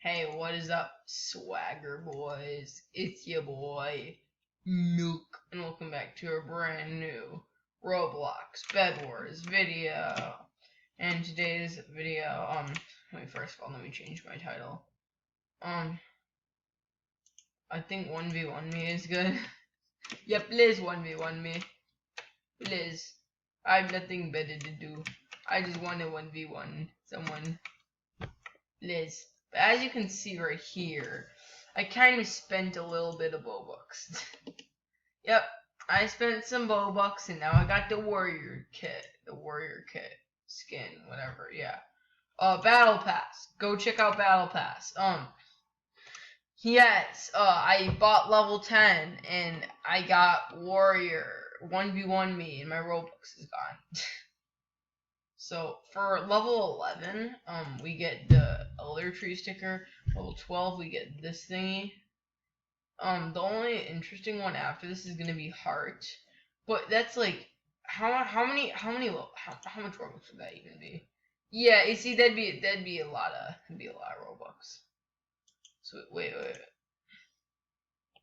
Hey, what is up, swagger boys? It's your boy, Milk, and welcome back to a brand new Roblox Bedwars video. And today's video, first of all, let me change my title. I think 1v1 me is good. Yeah, please 1v1 me. Please. I have nothing better to do. I just want to 1v1 someone. Please. But as you can see right here, I kind of spent a little bit of Robux. Yep, I spent some Robux and now I got the warrior kit. The warrior kit. Skin, whatever, yeah. Battle Pass. Go check out Battle Pass. Yes, I bought level 10 and I got warrior 1v1 me and my Robux is gone. So for level 11, we get the Elder Tree sticker. Level 12, we get this thingy. The only interesting one after this is gonna be Heart, but that's like how much Robux would that even be? Yeah, you see, that'd be a lot of Robux. So wait.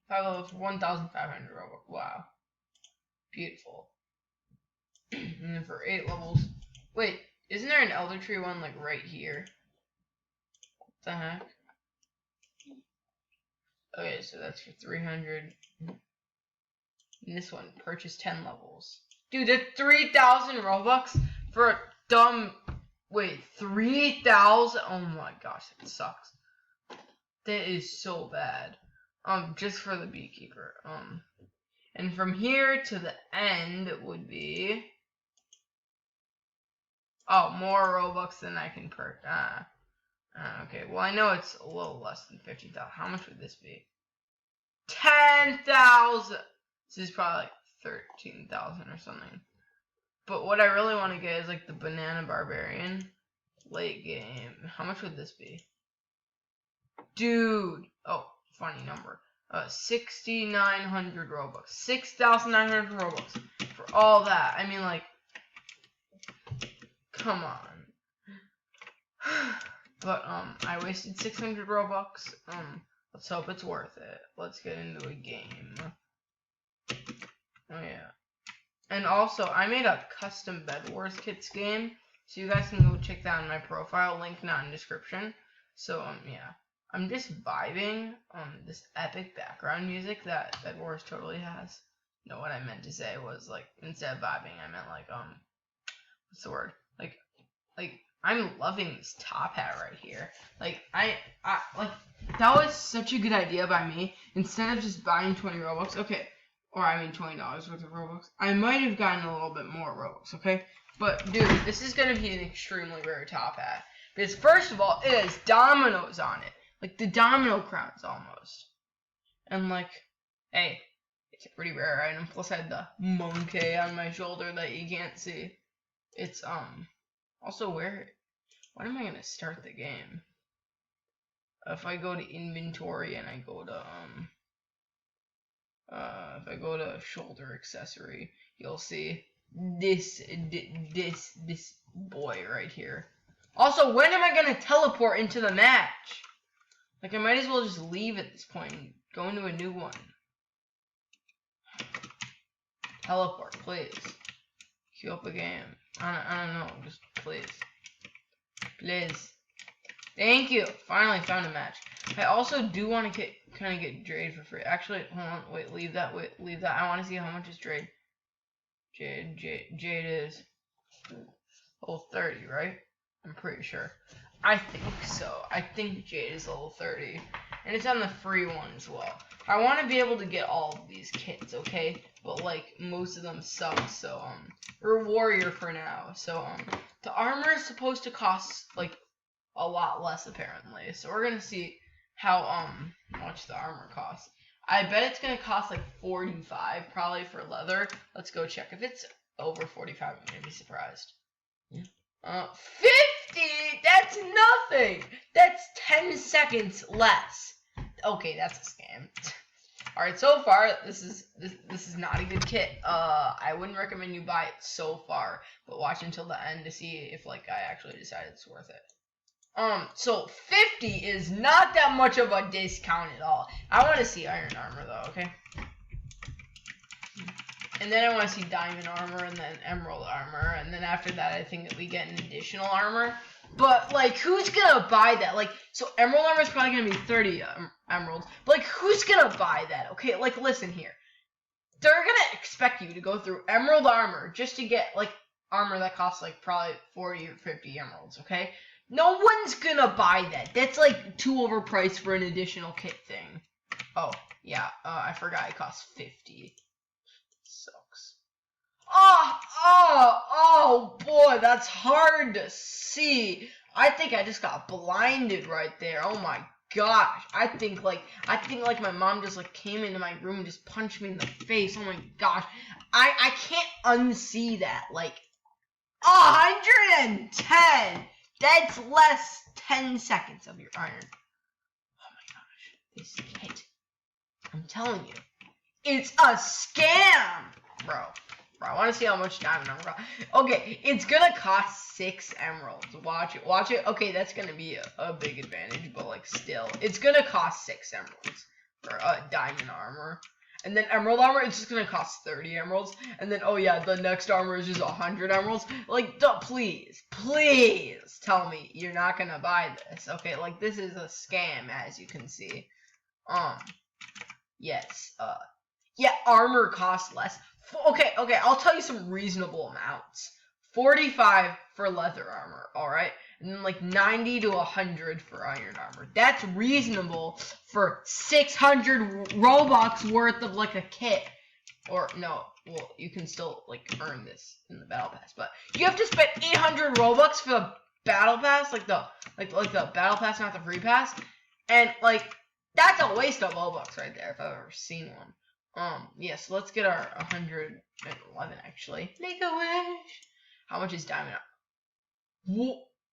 1,500 Robux. Wow, beautiful. And then for 8 levels. Wait, isn't there an Elder Tree one like right here? What the heck? Okay, so that's for 300. And this one, purchase 10 levels. Dude, that's 3,000 Robux for a dumb... Wait, 3,000? Oh my gosh, that sucks. That is so bad. Just for the beekeeper. And from here to the end would be... Oh, more Robux than I can okay, well, I know it's a little less than 50,000. How much would this be? 10,000! This is probably like 13,000 or something. But what I really want to get is like the Banana Barbarian late game. How much would this be? Dude! Oh, funny number. 6,900 Robux. 6,900 Robux for all that. I mean, like, come on. But I wasted 600 Robux. Let's hope it's worth it. Let's get into a game. Oh yeah. And also, I made a custom Bedwars kits game, so you guys can go check that on my profile. Link not in description. So yeah, I'm just vibing this epic background music that Bedwars totally has. No, what I meant to say was like instead of vibing, I meant like what's the word? Like I'm loving this top hat right here. Like I like that was such a good idea by me. Instead of just buying 20 Robux, okay, or I mean $20 worth of Robux, I might have gotten a little bit more Robux, okay? But dude, this is gonna be an extremely rare top hat because first of all, it has dominoes on it, like the domino crowns almost, and like, hey, it's a pretty rare item. Plus, I had the monkey on my shoulder that you can't see. It's also when am I gonna start the game? If I go to inventory and I go to if I go to shoulder accessory, you'll see this boy right here. Also, when am I gonna teleport into the match? Like, I might as well just leave at this point and go into a new one. Teleport, please. Queue up a game. I don't know, just please. Please. Thank you. Finally found a match. I also do want to get Jade for free. Actually, hold on. Wait, leave that. I want to see how much is Jade. Jade is level 30, right? I'm pretty sure. I think so. I think Jade is level 30. And it's on the free one as well. I want to be able to get all of these kits, okay? But like most of them suck, so we're warrior for now. So the armor is supposed to cost like a lot less apparently. So we're gonna see how much the armor costs. I bet it's gonna cost like 45 probably for leather. Let's go check. If it's over 45, I'm gonna be surprised. 50? That's nothing. That's 10 seconds less. Okay, that's a scam. Alright, so far, this is not a good kit. I wouldn't recommend you buy it so far, but watch until the end to see if, like, I actually decide it's worth it. So 50 is not that much of a discount at all. I want to see iron armor though, okay? And then I want to see diamond armor, and then emerald armor, and then after that I think that we get an additional armor. But, like, who's gonna buy that? Like, so emerald armor is probably gonna be 30 emeralds. But, like, who's gonna buy that? Okay, like, listen here. They're gonna expect you to go through emerald armor just to get, like, armor that costs, like, probably 40 or 50 emeralds, okay? No one's gonna buy that. That's, like, too overpriced for an additional kit thing. Oh, yeah, I forgot it costs 50. Sucks. Oh boy, that's hard to see. I think I just got blinded right there. Oh my gosh. I think like my mom just like came into my room and just punched me in the face. Oh my gosh. I can't unsee that. Like 110. That's less 10 seconds of your iron. Oh my gosh. This kit. I'm telling you. It's a scam, bro. I want to see how much diamond armor costs. Okay, it's gonna cost 6 emeralds. Watch it. Okay, that's gonna be a big advantage, but like still, it's gonna cost 6 emeralds for diamond armor. And then emerald armor, it's just gonna cost 30 emeralds. And then, oh yeah, the next armor is just 100 emeralds. Like, please tell me you're not gonna buy this. Okay, like this is a scam, as you can see. Yes. Yeah, armor costs less. Okay, I'll tell you some reasonable amounts. 45 for leather armor, alright? And then like 90 to 100 for iron armor. That's reasonable for 600 Robux worth of like a kit. Or, no, well, you can still like earn this in the battle pass. But you have to spend 800 Robux for the battle pass, like the battle pass, not the free pass. And like, that's a waste of Robux right there if I've ever seen one. Yes, so let's get our 111 actually. Make a wish. How much is diamond?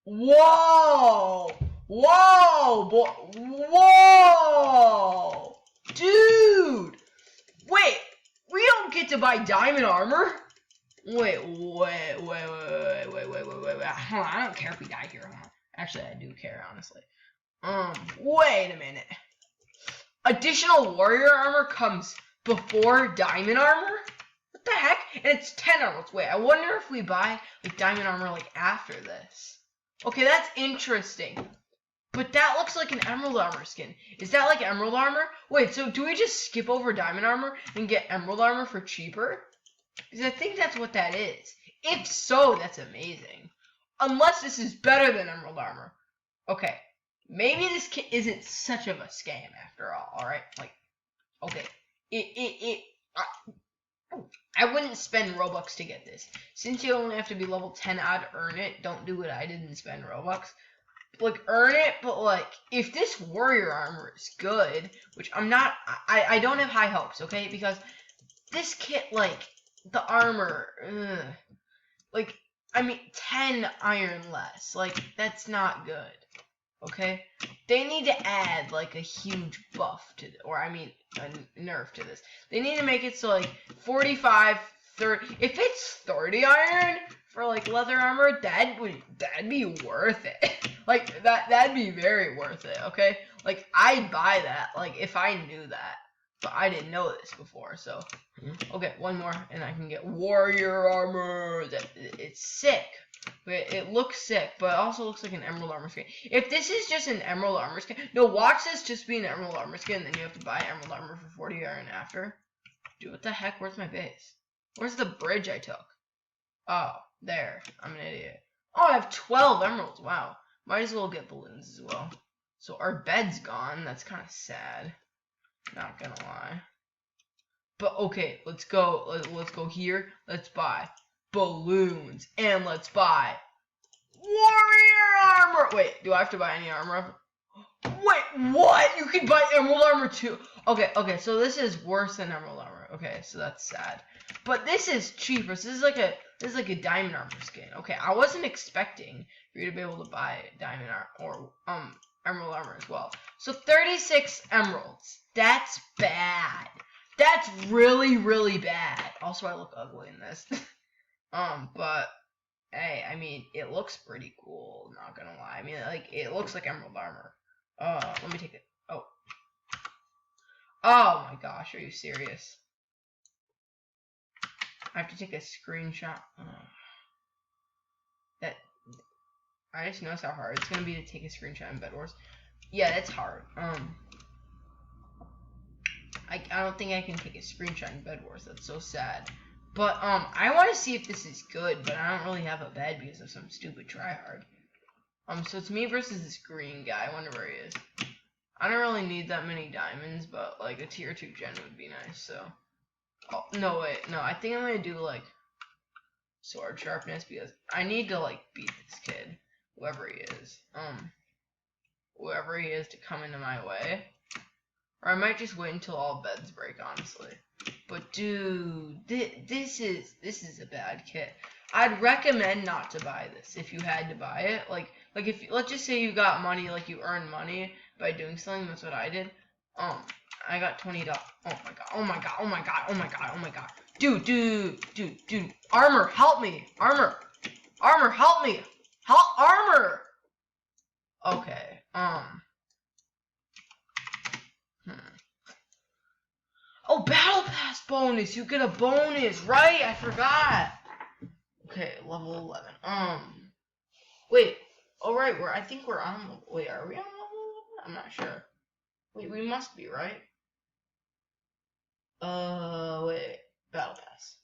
Whoa! Dude! Wait, we don't get to buy diamond armor? Wait. Hold on, I don't care if we die here. Hold on. Actually, I do care, honestly. Wait a minute. Additional warrior armor comes before diamond armor? What the heck? And it's 10 emeralds. Wait, I wonder if we buy like diamond armor like after this. Okay, that's interesting. But that looks like an emerald armor skin. Is that like emerald armor? Wait, so do we just skip over diamond armor and get emerald armor for cheaper? Because I think that's what that is. If so, that's amazing. Unless this is better than emerald armor. Okay, maybe this kit isn't such of a scam after all, alright? Like, okay. I wouldn't spend Robux to get this. Since you only have to be level 10 odd to earn it, don't do what I did and spend Robux. Like, earn it, but like, if this warrior armor is good, which I'm not, I don't have high hopes, okay? Because this kit, like, the armor, like, I mean, 10 iron less. Like, that's not good. Okay? They need to add, like, a huge buff to, or, I mean, a nerf to this. They need to make it so, like, 45, 30, if it's 30 iron for, like, leather armor, that'd be worth it. Like, that'd be very worth it, okay? Like, I'd buy that, like, if I knew that. But I didn't know this before, so. Okay, one more, and I can get warrior armor. It's sick. It looks sick, but it also looks like an emerald armor skin. If this is just an emerald armor skin, no, watch this just be an emerald armor skin, then you have to buy emerald armor for 40 iron after. Dude, what the heck? Where's my base? Where's the bridge I took? Oh, there. I'm an idiot. Oh, I have 12 emeralds. Wow. Might as well get balloons as well. So our bed's gone. That's kind of sad. Not gonna lie. But okay, let's go. Let's go here. Let's buy balloons, and let's buy warrior armor. Wait, do I have to buy any armor? Wait, what? You can buy emerald armor too. Okay, so this is worse than emerald armor. Okay, so that's sad. But this is cheaper. So this is like a diamond armor skin. Okay, I wasn't expecting for you to be able to buy diamond armor or emerald armor as well. So 36 emeralds. That's bad. That's really, really bad. Also, I look ugly in this. But Hey, I mean, it looks pretty cool, not gonna lie. I mean, like, it looks like emerald armor. Let me take it. Oh. Oh my gosh, are you serious? I have to take a screenshot. That I just noticed how hard it's gonna be to take a screenshot in Bedwars. Yeah, that's hard. I don't think I can take a screenshot in Bedwars. That's so sad. But I want to see if this is good, but I don't really have a bed because of some stupid tryhard. So it's me versus this green guy. I wonder where he is. I don't really need that many diamonds, but like a tier 2 gen would be nice. So, oh no, wait, no, I think I'm gonna do like sword sharpness because I need to like beat this kid, whoever he is. Whoever he is to come into my way. Or I might just wait until all beds break, honestly. But dude, this is a bad kit. I'd recommend not to buy this if you had to buy it. Like if let's just say you got money, like you earned money by doing something. That's what I did. I got $20. Oh my god! Oh my god! Oh my god! Oh my god! Oh my god! Dude! Armor, help me! Armor, help me! Help, armor! Okay. Oh, battle pass bonus! You get a bonus, right? I forgot. Okay, level 11. Wait. Oh, right. I think we're on. Wait, are we on level 11? I'm not sure. Wait, we must be, right? Wait. Battle pass.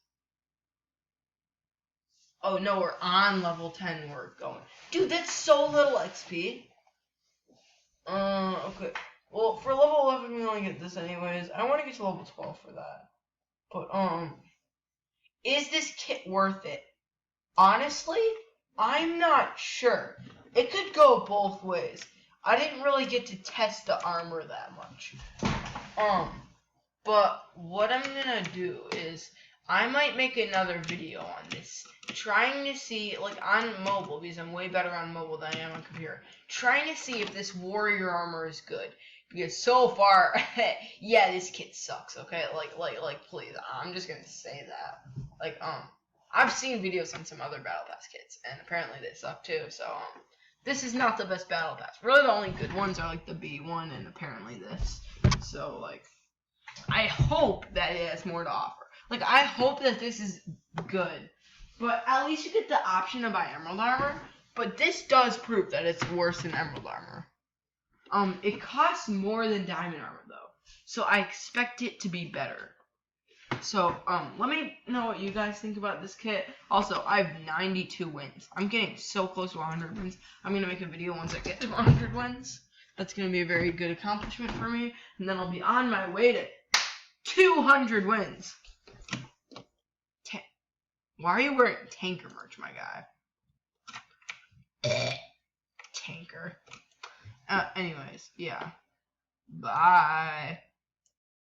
Oh no, we're on level 10. We're going. Dude, that's so little XP. Okay. Well, for level 11, we only get this anyways. I want to get to level 12 for that. But, is this kit worth it? Honestly, I'm not sure. It could go both ways. I didn't really get to test the armor that much. But what I'm gonna do is I might make another video on this, trying to see, like, on mobile, because I'm way better on mobile than I am on computer, trying to see if this warrior armor is good. Because so far, yeah, this kit sucks, okay? Like, please, I'm just gonna say that. Like, I've seen videos on some other Battle Pass kits, and apparently they suck too, so, this is not the best Battle Pass. Really, the only good ones are, like, the B1 and apparently this. So, like, I hope that it has more to offer. Like, I hope that this is good. But at least you get the option to buy Emerald Armor. But this does prove that it's worse than Emerald Armor. It costs more than Diamond Armor, though. So I expect it to be better. So, let me know what you guys think about this kit. Also, I have 92 wins. I'm getting so close to 100 wins. I'm going to make a video once I get to 100 wins. That's going to be a very good accomplishment for me. And then I'll be on my way to 200 wins. Why are you wearing tanker merch, my guy? Tanker. Anyways, yeah. Bye.